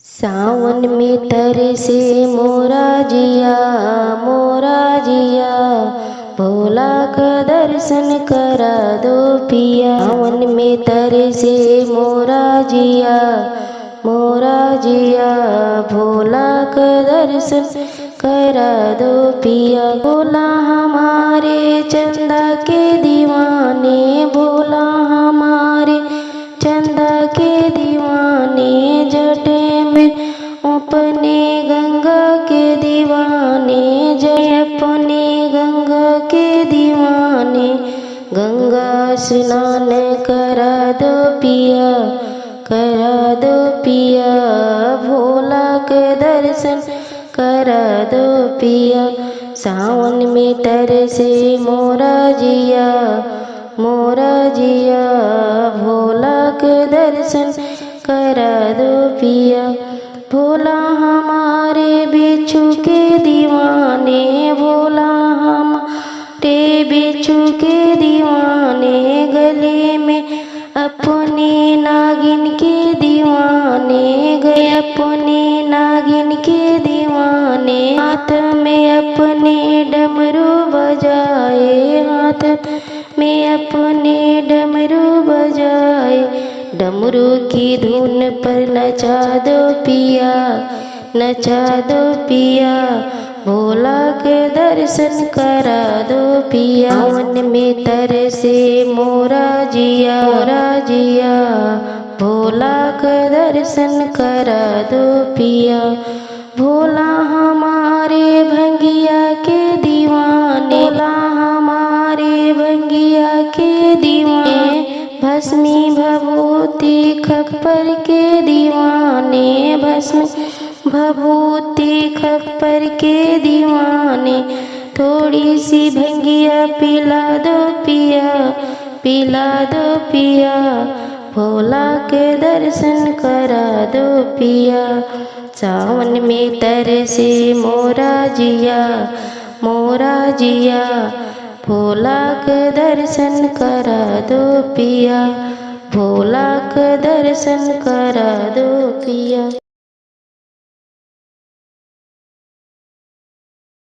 सावन में तरसे मोरा जिया, भोला का दर्शन करा दो पिया। सावन में तरसे मोरा जिया, भोला का दर्शन करा दो पिया। भोला हमारे चंदा के दीवाने, भोला हमारे चंदा के दीवाने, जटे में अपने गंगा के दीवाने, जय अपने गंगा के दीवाने। गंगा स्नान करा दो पिया, करा दो पिया, भोला के दर्शन करा दो पिया। सावन में तरसे मोरा जिया, भोला के दर्शन करा दो पिया। भोला हमारे बिच्छू के दीवाने, भोला हमारे बिच्छू के दीवाने, गले में अपने नागिन के दीवाने, गए अपने नागिन के दीवाने। हाथ में अपने डमरू बजाए, हाथ में अपने डमरू बजाए। डमरू की धुन पर नचा दो पिया, नचा दो पिया, भोला के दर्शन करा दो पिया। सावन में तरसे मोरा जिया, भोला का दर्शन करा दो पिया। भोला हमारे भंगिया के दीवाने, भोला हमारे भंगिया के दीवाने, भस्मी भभूति खप्पर के दीवाने, भस्मी भभूति खप्पर के दीवाने। थोड़ी सी भंगिया पिला दो पिया, पिला दो पिया, भोला के दर्शन करा दो पिया। सावन में तरसे मोरा जिया, भोला के दर्शन करा दो पिया, भोला के दर्शन करा दो पिया।